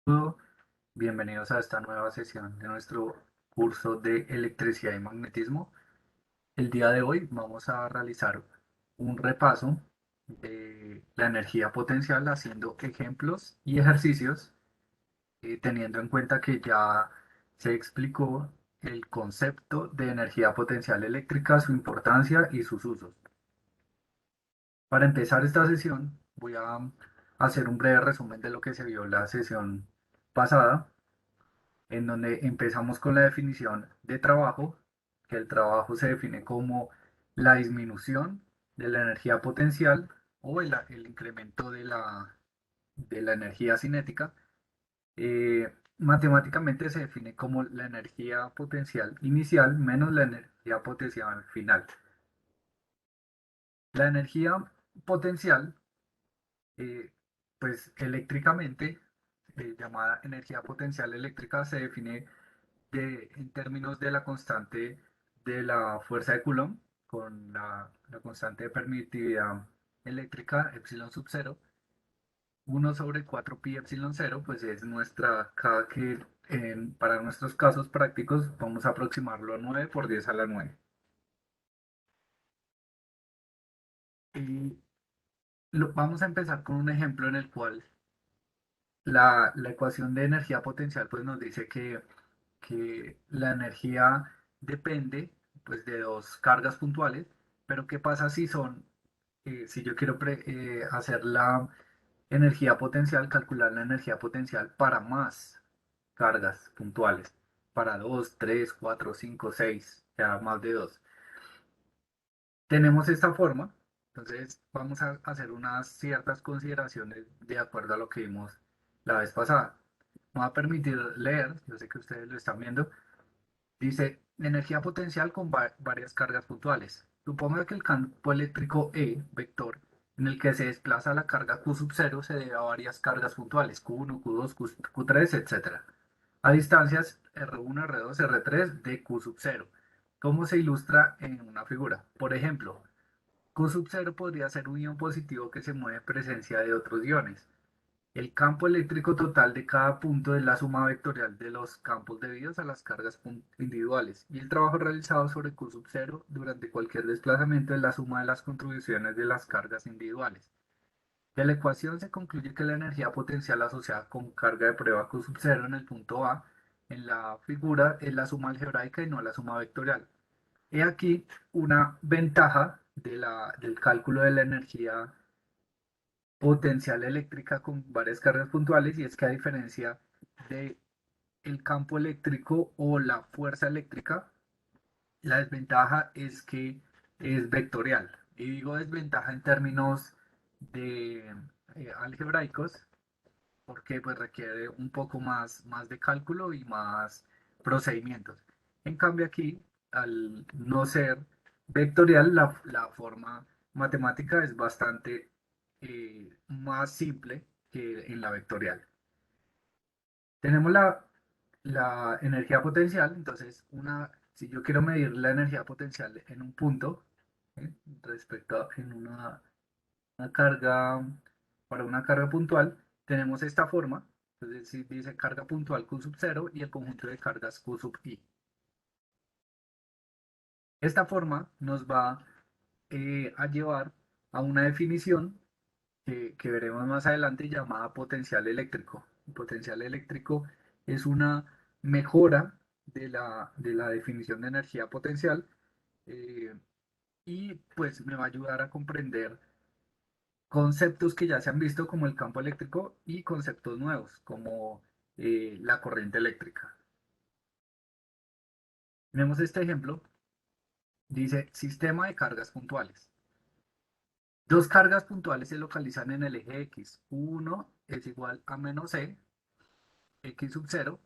Saludo. Bienvenidos a esta nueva sesión de nuestro curso de electricidad y magnetismo. El día de hoy vamos a realizar un repaso de la energía potencial haciendo ejemplos y ejercicios, teniendo en cuenta que ya se explicó el concepto de energía potencial eléctrica, su importancia y sus usos. Para empezar esta sesión voy a hacer un breve resumen de lo que se vio en la sesión pasada, en donde empezamos con la definición de trabajo, que el trabajo se define como la disminución de la energía potencial o el incremento de la energía cinética. Matemáticamente se define como la energía potencial inicial menos la energía potencial final. La energía potencial, eh, pues eléctricamente, llamada energía potencial eléctrica, se define en términos de la constante de la fuerza de Coulomb con la constante de permitividad eléctrica epsilon sub 0, 1/4 pi epsilon 0, pues es nuestra, cada que para nuestros casos prácticos vamos a aproximarlo a 9 por 10 a la 9. Y vamos a empezar con un ejemplo en el cual la ecuación de energía potencial pues nos dice que la energía depende pues de dos cargas puntuales, pero ¿qué pasa si si yo quiero hacer la energía potencial, calcular la energía potencial para más cargas puntuales, para 2 3 4 5 6 ya más de dos? Tenemos esta forma, entonces vamos a hacer unas ciertas consideraciones de acuerdo a lo que vimos la vez pasada. Me va a permitir leer, yo sé que ustedes lo están viendo. Dice, energía potencial con varias cargas puntuales. Suponga que el campo eléctrico E, vector, en el que se desplaza la carga Q sub 0 se debe a varias cargas puntuales, Q1, Q2, Q3, etc. A distancias R1, R2, R3 de Q sub 0. ¿Cómo se ilustra en una figura? Por ejemplo, Q sub 0 podría ser un ion positivo que se mueve en presencia de otros iones. El campo eléctrico total de cada punto es la suma vectorial de los campos debidos a las cargas individuales, y el trabajo realizado sobre Q sub 0 durante cualquier desplazamiento es la suma de las contribuciones de las cargas individuales. De la ecuación se concluye que la energía potencial asociada con carga de prueba Q sub 0 en el punto A en la figura es la suma algebraica y no la suma vectorial. He aquí una ventaja del cálculo de la energía potencial eléctrica con varias cargas puntuales, y es que a diferencia de el campo eléctrico o la fuerza eléctrica, la desventaja es que es vectorial. Y digo desventaja en términos de algebraicos, porque pues requiere un poco más de cálculo y más procedimientos. En cambio aquí, al no ser vectorial, la forma matemática es bastante más simple que en la vectorial. Tenemos la energía potencial, entonces si yo quiero medir la energía potencial en un punto, ¿eh? Respecto a una carga, para una carga puntual, tenemos esta forma. Entonces, si dice carga puntual Q sub 0 y el conjunto de cargas Q sub i. Esta forma nos va a llevar a una definición que veremos más adelante llamada potencial eléctrico. El potencial eléctrico es una mejora de la definición de energía potencial, eh, y pues me va a ayudar a comprender conceptos que ya se han visto como el campo eléctrico y conceptos nuevos como la corriente eléctrica. Tenemos este ejemplo, dice sistema de cargas puntuales. Dos cargas puntuales se localizan en el eje X. Q1 es igual a menos E, X sub 0,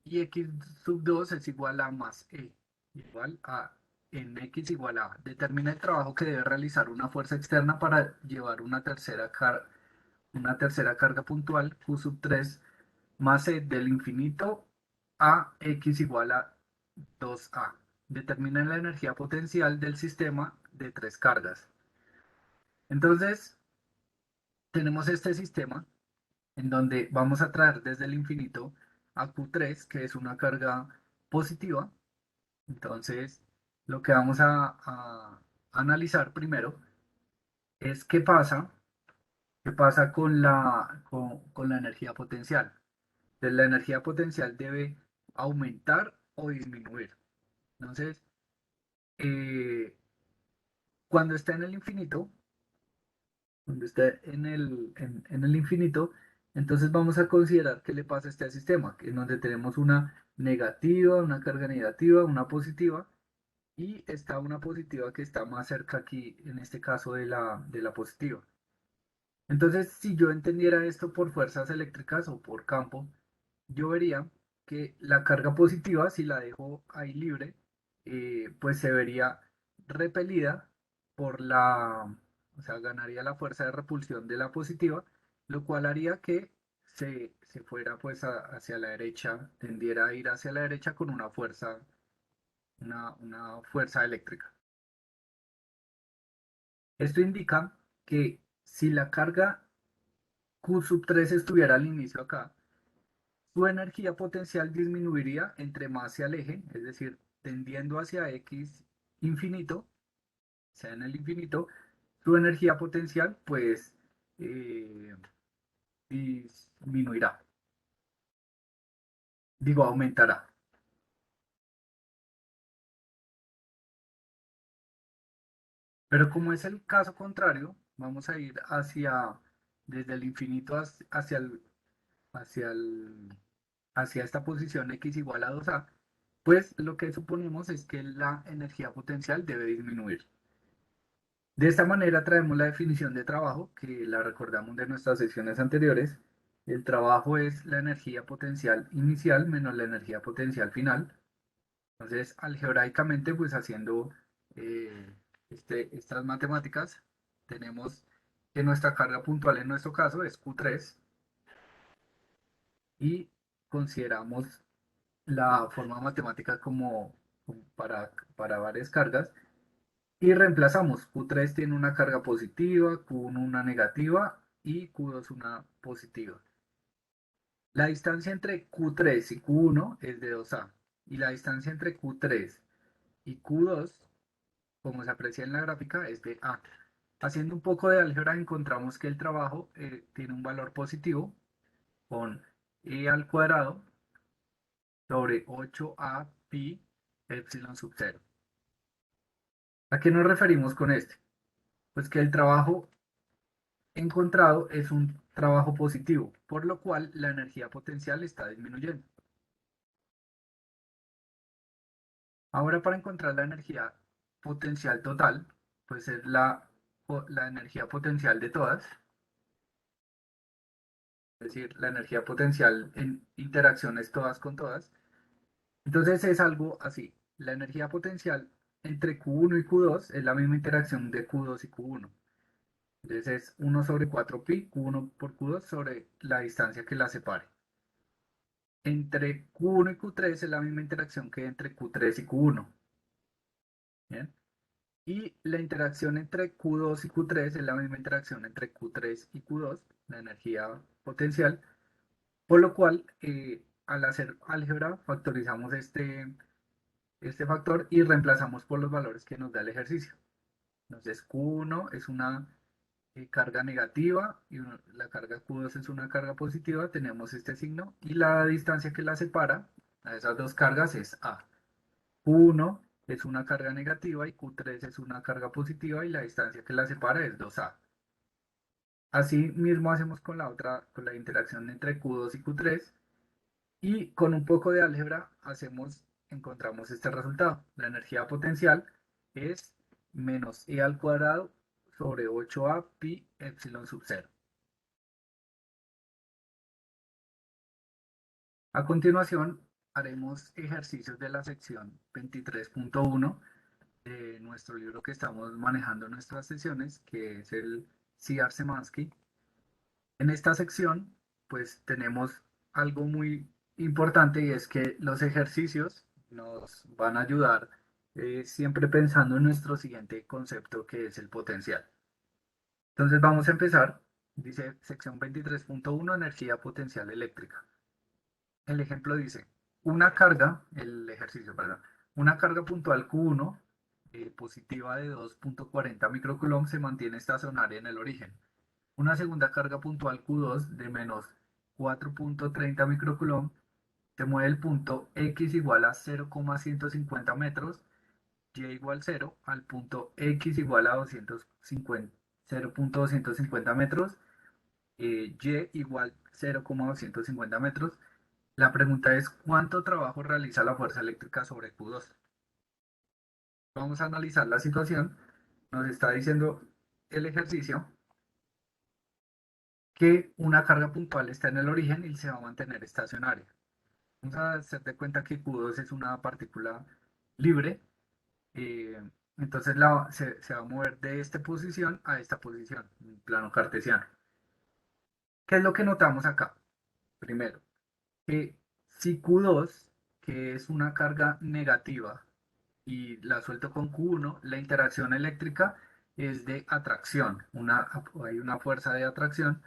y X sub 2 es igual a más E, igual a en X igual a. Determina el trabajo que debe realizar una fuerza externa para llevar una tercera carga puntual, Q sub 3 más E del infinito a X igual a 2A. Determina la energía potencial del sistema de tres cargas. Entonces, tenemos este sistema en donde vamos a traer desde el infinito a Q3, que es una carga positiva. Entonces, lo que vamos a analizar primero es qué pasa con la energía potencial. Entonces, la energía potencial debe aumentar o disminuir. Entonces, eh, cuando está en el infinito, cuando esté en el infinito, entonces vamos a considerar qué le pasa a este sistema, en donde tenemos una negativa, una carga negativa, una positiva, y está una positiva que está más cerca aquí, en este caso de la positiva. Entonces, si yo entendiera esto por fuerzas eléctricas o por campo, yo vería que la carga positiva, si la dejo ahí libre, pues se vería repelida por o sea, ganaría la fuerza de repulsión de la positiva, lo cual haría que se fuera pues hacia la derecha, tendiera a ir hacia la derecha con una fuerza eléctrica. Esto indica que si la carga Q3 estuviera al inicio acá, su energía potencial disminuiría entre más se aleje, es decir, tendiendo hacia X infinito, sea en el infinito, su energía potencial pues eh, disminuirá, digo, aumentará. Pero como es el caso contrario, vamos a ir desde el infinito hacia el, hacia esta posición X igual a 2A, pues lo que suponemos es que la energía potencial debe disminuir. De esta manera traemos la definición de trabajo, que la recordamos de nuestras sesiones anteriores. El trabajo es la energía potencial inicial menos la energía potencial final. Entonces, algebraicamente, pues haciendo estas matemáticas, tenemos que nuestra carga puntual en nuestro caso es Q3 y consideramos la forma matemática como para varias cargas. Y reemplazamos. Q3 tiene una carga positiva, Q1 una negativa y Q2 una positiva. La distancia entre Q3 y Q1 es de 2A. Y la distancia entre Q3 y Q2, como se aprecia en la gráfica, es de A. Haciendo un poco de álgebra encontramos que el trabajo tiene un valor positivo con E al cuadrado sobre 8A pi epsilon sub 0. ¿A qué nos referimos con este? Pues que el trabajo encontrado es un trabajo positivo, por lo cual la energía potencial está disminuyendo. Ahora para encontrar la energía potencial total, pues es la energía potencial de todas, es decir, la energía potencial en interacciones todas con todas. Entonces es algo así, la energía potencial entre Q1 y Q2 es la misma interacción de Q2 y Q1. Entonces es 1 sobre 4 pi, Q1 por Q2 sobre la distancia que la separe. Entre Q1 y Q3 es la misma interacción que entre Q3 y Q1. ¿Bien? Y la interacción entre Q2 y Q3 es la misma interacción entre Q3 y Q2, la energía potencial, por lo cual al hacer álgebra factorizamos este factor y reemplazamos por los valores que nos da el ejercicio. Entonces Q1 es una carga negativa y la carga Q2 es una carga positiva, tenemos este signo y la distancia que la separa a esas dos cargas es A. Q1 es una carga negativa y Q3 es una carga positiva y la distancia que la separa es 2A. Así mismo hacemos con la otra, con la interacción entre Q2 y Q3 y con un poco de álgebra encontramos este resultado. La energía potencial es menos E al cuadrado sobre 8A pi epsilon sub 0. A continuación, haremos ejercicios de la sección 23.1 de nuestro libro que estamos manejando en nuestras sesiones, que es el C.R. Szymanski. En esta sección, pues tenemos algo muy importante y es que los ejercicios nos van a ayudar siempre pensando en nuestro siguiente concepto que es el potencial. Entonces vamos a empezar. Dice sección 23.1, energía potencial eléctrica. El ejemplo dice, el ejercicio, perdón, una carga puntual Q1 positiva de 2.40 microcoulomb se mantiene estacionaria en el origen. Una segunda carga puntual Q2 de menos 4.30 microcoulomb se mueve el punto X igual a 0,150 metros, Y igual 0 al punto X igual a 0.250 metros, Y igual 0,250 metros. La pregunta es, ¿cuánto trabajo realiza la fuerza eléctrica sobre Q2? Vamos a analizar la situación. Nos está diciendo el ejercicio que una carga puntual está en el origen y se va a mantener estacionaria. Vamos a hacer de cuenta que Q2 es una partícula libre. eh, entonces se va a mover de esta posición a esta posición, en plano cartesiano. ¿Qué es lo que notamos acá? Primero, que si Q2, que es una carga negativa, y la suelto con Q1, la interacción eléctrica es de atracción, hay una fuerza de atracción.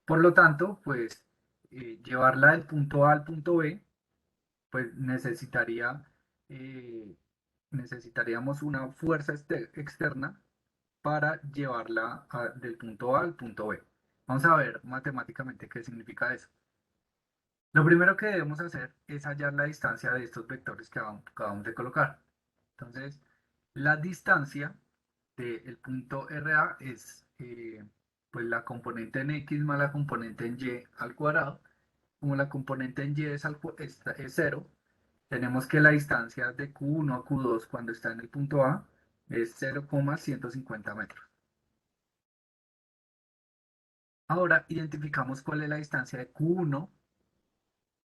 Por lo tanto, pues llevarla del punto A al punto B, pues eh, necesitaríamos una fuerza externa para llevarla del punto A al punto B. Vamos a ver matemáticamente qué significa eso. Lo primero que debemos hacer es hallar la distancia de estos vectores que acabamos de colocar. Entonces, la distancia del punto RA es pues la componente en X más la componente en Y al cuadrado. Como la componente en Y es 0, tenemos que la distancia de Q1 a Q2 cuando está en el punto A es 0,150 metros. Ahora identificamos cuál es la distancia de Q1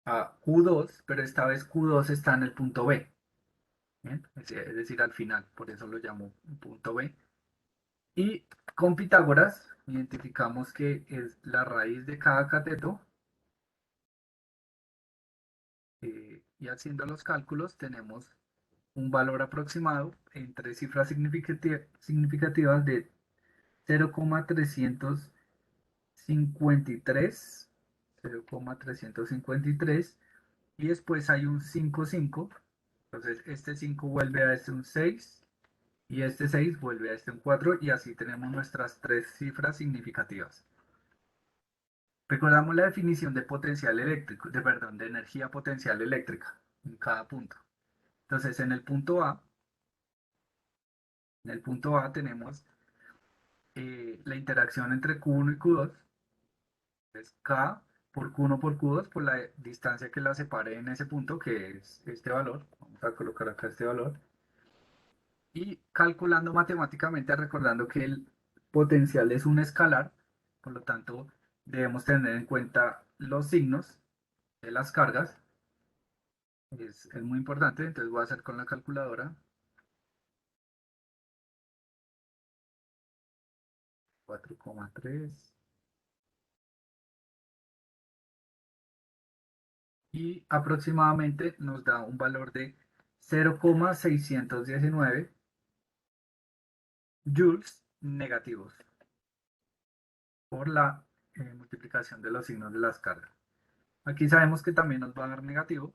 a Q2, pero esta vez Q2 está en el punto B. ¿Bien? Es decir, al final, por eso lo llamo punto B. Y con Pitágoras identificamos que es la raíz de cada cateto, y haciendo los cálculos tenemos un valor aproximado en tres cifras significativas de 0,353, 0,353, y después hay un 5,5. Entonces este 5 vuelve a este un 6 y este 6 vuelve a este un 4 y así tenemos nuestras tres cifras significativas. Recordamos la definición de potencial eléctrico, perdón, de energía potencial eléctrica en cada punto. Entonces, en el punto A tenemos la interacción entre Q1 y Q2, es K por Q1 por Q2 por la distancia que la separe en ese punto, que es este valor. Vamos a colocar acá este valor. Y calculando matemáticamente, recordando que el potencial es un escalar, por lo tanto, debemos tener en cuenta los signos de las cargas. Es muy importante, entonces voy a hacer con la calculadora 4,3 y aproximadamente nos da un valor de 0,619 joules negativos por la multiplicación de los signos de las cargas. Aquí sabemos que también nos va a dar negativo,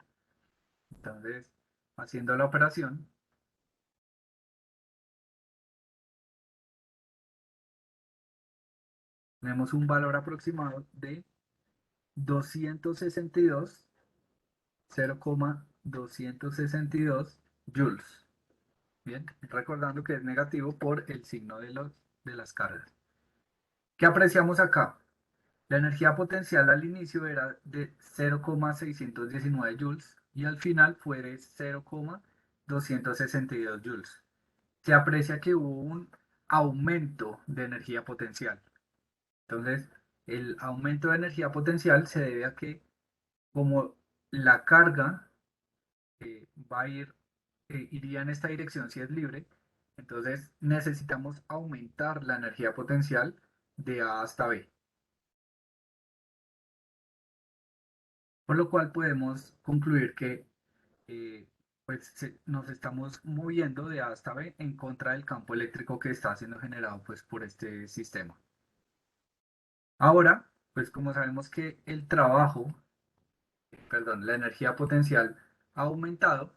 entonces haciendo la operación tenemos un valor aproximado de 262, 0,262 joules. Bien, recordando que es negativo por el signo de las cargas. ¿Qué apreciamos acá? La energía potencial al inicio era de 0,619 joules y al final fue de 0,262 joules. Se aprecia que hubo un aumento de energía potencial. Entonces, el aumento de energía potencial se debe a que como la carga va a iría en esta dirección si es libre, entonces necesitamos aumentar la energía potencial de A hasta B. Por lo cual podemos concluir que pues nos estamos moviendo de A hasta B en contra del campo eléctrico que está siendo generado pues por este sistema. Ahora, pues como sabemos que el trabajo, perdón, la energía potencial ha aumentado,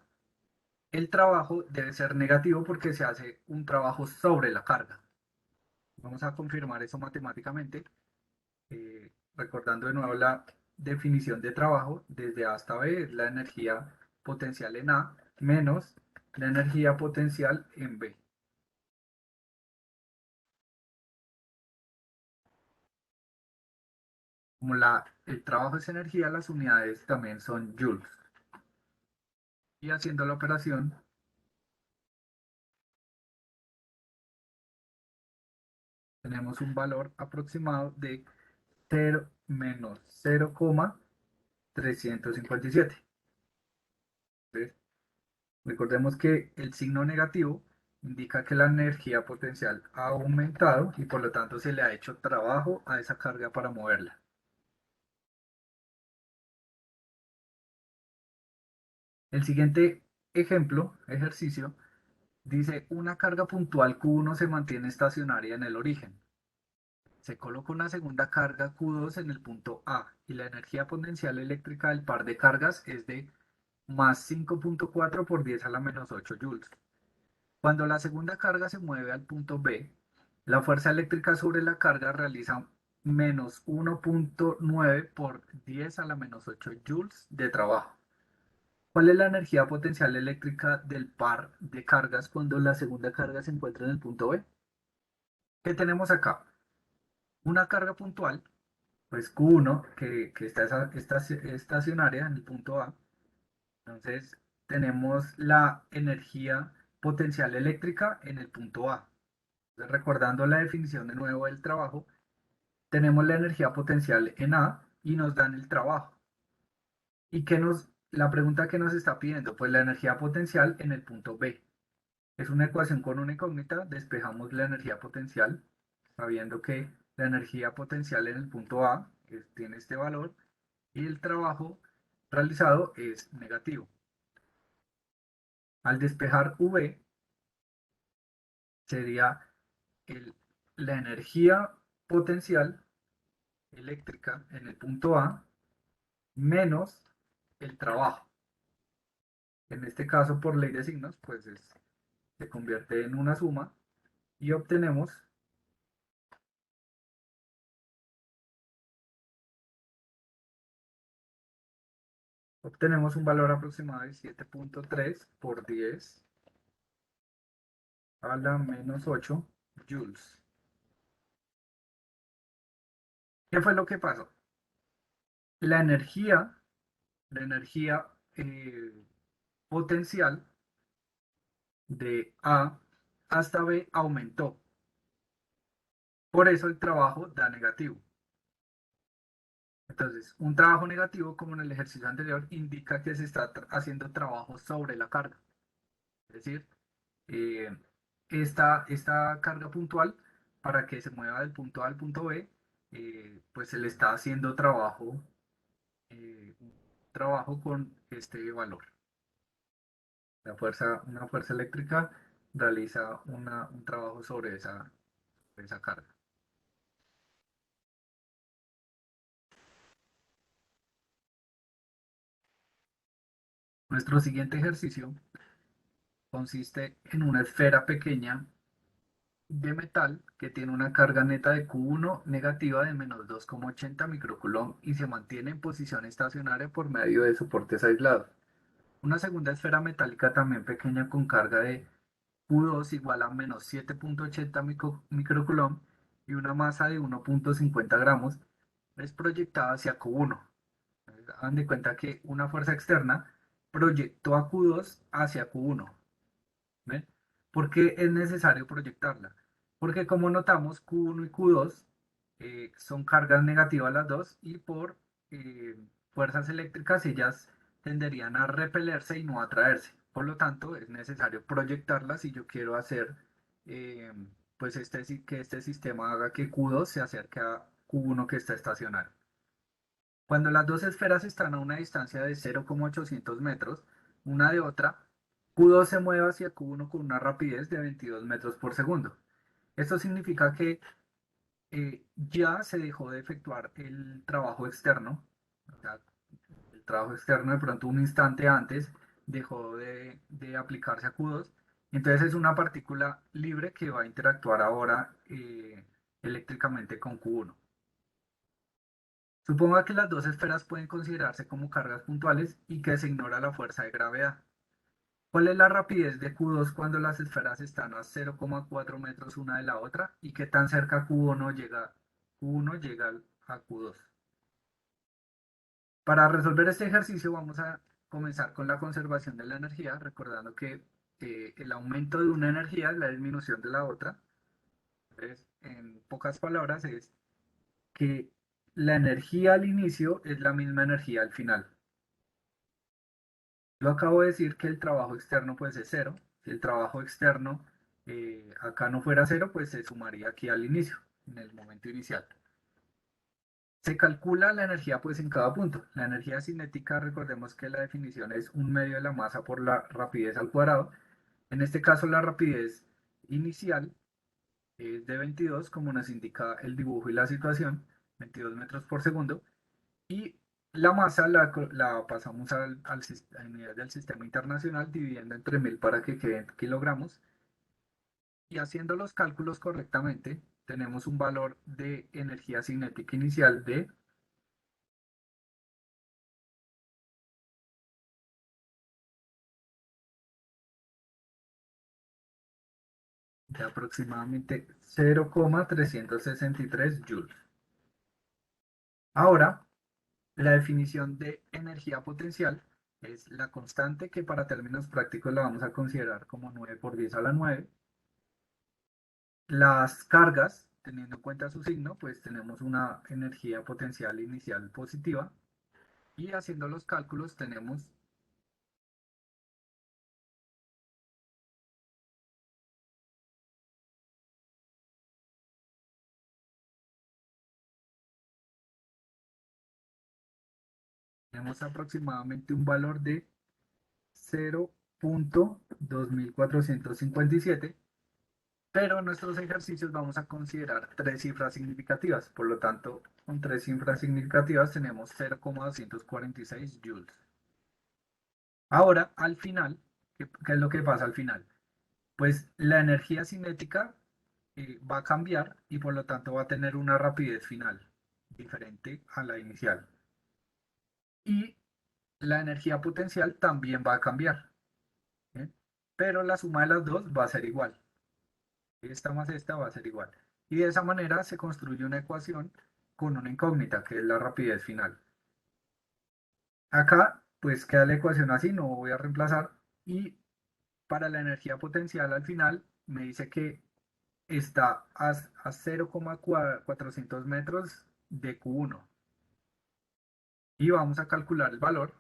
el trabajo debe ser negativo porque se hace un trabajo sobre la carga. Vamos a confirmar eso matemáticamente, recordando de nuevo la definición de trabajo, desde A hasta B es la energía potencial en A menos la energía potencial en B. Como el trabajo es energía, las unidades también son joules. Y haciendo la operación, tenemos un valor aproximado de 0 menos 0,357. Entonces, recordemos que el signo negativo indica que la energía potencial ha aumentado y por lo tanto se le ha hecho trabajo a esa carga para moverla. El siguiente ejemplo, ejercicio, dice una carga puntual Q1 se mantiene estacionaria en el origen. Se coloca una segunda carga Q2 en el punto A y la energía potencial eléctrica del par de cargas es de más 5,4 por 10 a la menos 8 joules. Cuando la segunda carga se mueve al punto B, la fuerza eléctrica sobre la carga realiza menos 1,9 por 10 a la menos 8 joules de trabajo. ¿Cuál es la energía potencial eléctrica del par de cargas cuando la segunda carga se encuentra en el punto B? ¿Qué tenemos acá? Una carga puntual, pues Q1, que está estacionaria en el punto A. Entonces, tenemos la energía potencial eléctrica en el punto A. Entonces, recordando la definición de nuevo del trabajo, tenemos la energía potencial en A y nos dan el trabajo. ¿Y la pregunta que nos está pidiendo? Pues la energía potencial en el punto B. Es una ecuación con una incógnita, despejamos la energía potencial, sabiendo que la energía potencial en el punto A tiene este valor y el trabajo realizado es negativo. Al despejar V sería el- la energía potencial eléctrica en el punto A menos el trabajo. En este caso, por ley de signos, pues se convierte en una suma y obtenemos un valor aproximado de 7,3 por 10 a la menos 8 joules. ¿Qué fue lo que pasó? La energía, la energía potencial de A hasta B aumentó. Por eso el trabajo da negativo. Entonces, un trabajo negativo, como en el ejercicio anterior, indica que se está haciendo trabajo sobre la carga. Es decir, eh, esta carga puntual, para que se mueva del punto A al punto B, pues se le está haciendo un trabajo con este valor. Una fuerza eléctrica realiza un trabajo sobre esa carga. Nuestro siguiente ejercicio consiste en una esfera pequeña de metal que tiene una carga neta de Q1 negativa de menos 2,80 microcoulomb y se mantiene en posición estacionaria por medio de soportes aislados. Una segunda esfera metálica también pequeña con carga de Q2 igual a menos 7,80 microcoulomb y una masa de 1,50 gramos es proyectada hacia Q1. Hagan de cuenta que una fuerza externa proyectó a Q2 hacia Q1. ¿Ven? ¿Por qué es necesario proyectarla? Porque como notamos, Q1 y Q2 son cargas negativas las dos y por eh, fuerzas eléctricas ellas tenderían a repelerse y no a atraerse. Por lo tanto, es necesario proyectarlas si yo quiero hacer eh, pues que este sistema haga que Q2 se acerque a Q1 que está estacionario. Cuando las dos esferas están a una distancia de 0,800 metros una de otra, Q2 se mueve hacia Q1 con una rapidez de 22 metros por segundo. Esto significa que ya se dejó de efectuar el trabajo externo. O sea, el trabajo externo de pronto un instante antes dejó de aplicarse a Q2. Entonces es una partícula libre que va a interactuar ahora eléctricamente con Q1. Suponga que las dos esferas pueden considerarse como cargas puntuales y que se ignora la fuerza de gravedad. ¿Cuál es la rapidez de Q2 cuando las esferas están a 0,4 metros una de la otra? ¿Y qué tan cerca Q1 llega a Q2? Para resolver este ejercicio vamos a comenzar con la conservación de la energía, recordando que el aumento de una energía es la disminución de la otra. Entonces, en pocas palabras, es que la energía al inicio es la misma energía al final. Yo acabo de decir que el trabajo externo pues es cero. Si el trabajo externo acá no fuera cero, pues se sumaría aquí al inicio, en el momento inicial. Se calcula la energía pues en cada punto. La energía cinética, recordemos que la definición es un medio de la masa por la rapidez al cuadrado. En este caso la rapidez inicial es de 22, como nos indica el dibujo y la situación, 22 metros por segundo. Y la masa la pasamos a unidad del sistema internacional dividiendo entre 1000 para que queden kilogramos. Y haciendo los cálculos correctamente, tenemos un valor de energía cinética inicial de aproximadamente 0,363 joules. Ahora, la definición de energía potencial es la constante que para términos prácticos la vamos a considerar como 9 por 10 a la 9. Las cargas, teniendo en cuenta su signo, pues tenemos una energía potencial inicial positiva y haciendo los cálculos tenemos aproximadamente un valor de 0,2457, pero en nuestros ejercicios vamos a considerar tres cifras significativas. Por lo tanto, con tres cifras significativas tenemos 0,246 joules. Ahora, al final, ¿qué es lo que pasa al final? Pues la energía cinética va a cambiar y por lo tanto va a tener una rapidez final diferente a la inicial. Y la energía potencial también va a cambiar, ¿eh? Pero la suma de las dos va a ser igual. Esta más esta va a ser igual. Y de esa manera se construye una ecuación con una incógnita, que es la rapidez final. Acá, pues queda la ecuación así, no voy a reemplazar. Y para la energía potencial al final, me dice que está a 0,400 metros de Q1. Y vamos a calcular el valor.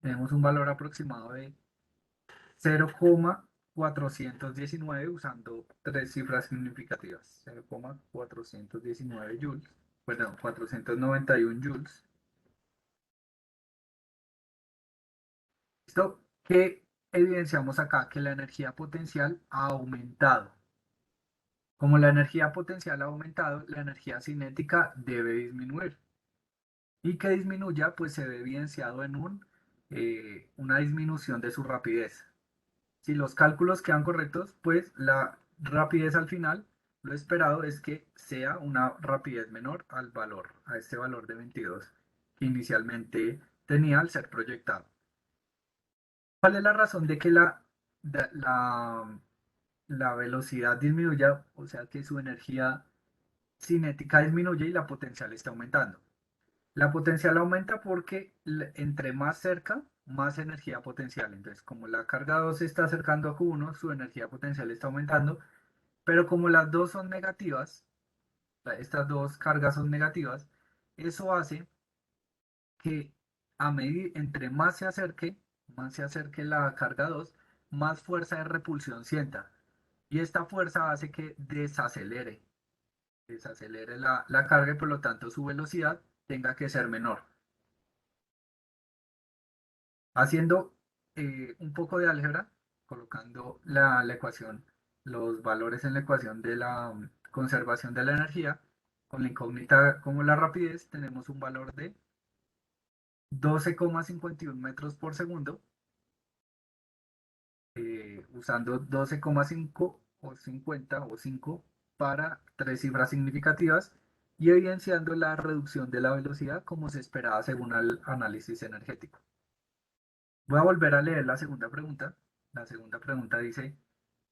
Tenemos un valor aproximado de 0,419 usando tres cifras significativas. 0,419 joules, perdón, 491 joules. Esto que evidenciamos acá que la energía potencial ha aumentado. Como la energía potencial ha aumentado, la energía cinética debe disminuir. Y que disminuya, pues se ve evidenciado en una disminución de su rapidez. Si los cálculos quedan correctos, pues la rapidez al final, lo esperado es que sea una rapidez menor a este valor de 22 que inicialmente tenía al ser proyectado. ¿Cuál es la razón de que de- la velocidad disminuya? O sea, que su energía cinética disminuye y la potencial está aumentando. La potencial aumenta porque entre más cerca, más energía potencial. Entonces, como la carga 2 se está acercando a Q1, su energía potencial está aumentando, pero como las dos son negativas, estas dos cargas son negativas, eso hace que entre más se acerque la carga 2, más fuerza de repulsión sienta. Y esta fuerza hace que desacelere la carga y por lo tanto su velocidad tenga que ser menor. Haciendo un poco de álgebra, colocando la ecuación, los valores en la ecuación de la conservación de la energía, con la incógnita como la rapidez, tenemos un valor de 12,51 metros por segundo, usando 12,5 o 50 o 5 para tres cifras significativas y evidenciando la reducción de la velocidad como se esperaba según el análisis energético. Voy a volver a leer la segunda pregunta. La segunda pregunta dice,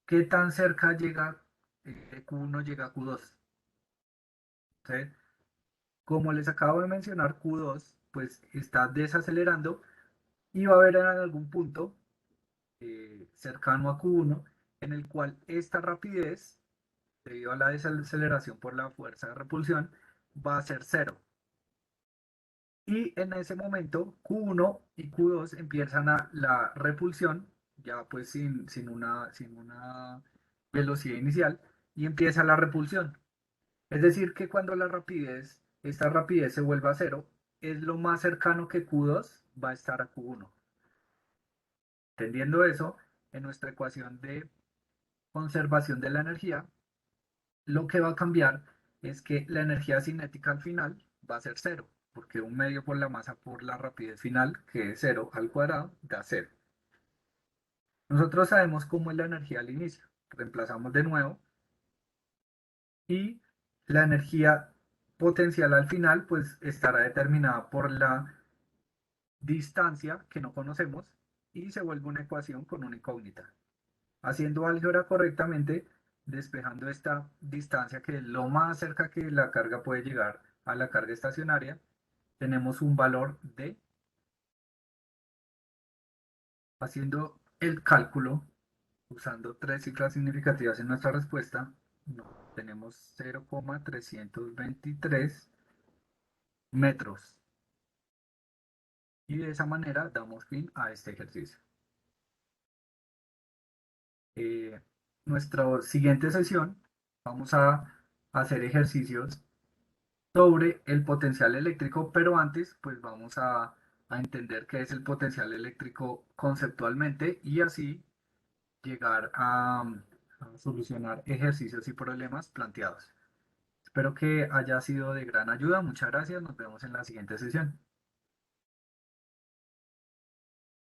¿qué tan cerca llega Q1 llega a Q2? Entonces, como les acabo de mencionar, Q2 pues está desacelerando y va a haber en algún punto cercano a Q1 en el cual esta rapidez, debido a la desaceleración por la fuerza de repulsión, va a ser cero. Y en ese momento Q1 y Q2 empiezan a la repulsión, ya pues sin una velocidad inicial, y empieza la repulsión. Es decir, que cuando esta rapidez se vuelva a cero, es lo más cercano que Q2 va a estar a Q1. Entendiendo eso, en nuestra ecuación de conservación de la energía, lo que va a cambiar es que la energía cinética al final va a ser cero, porque un medio por la masa por la rapidez final, que es cero al cuadrado, da cero. Nosotros sabemos cómo es la energía al inicio. Reemplazamos de nuevo y la energía potencial al final pues estará determinada por la distancia que no conocemos y se vuelve una ecuación con una incógnita. Haciendo álgebra correctamente, despejando esta distancia que es lo más cerca que la carga puede llegar a la carga estacionaria, tenemos un valor de, haciendo el cálculo, usando tres cifras significativas en nuestra respuesta, no, tenemos 0,323 metros. Y de esa manera damos fin a este ejercicio. Eh, Nuestra siguiente sesión vamos a hacer ejercicios sobre el potencial eléctrico, pero antes pues vamos a entender qué es el potencial eléctrico conceptualmente y así llegar a solucionar ejercicios y problemas planteados. Espero que haya sido de gran ayuda. Muchas gracias. Nos vemos en la siguiente sesión.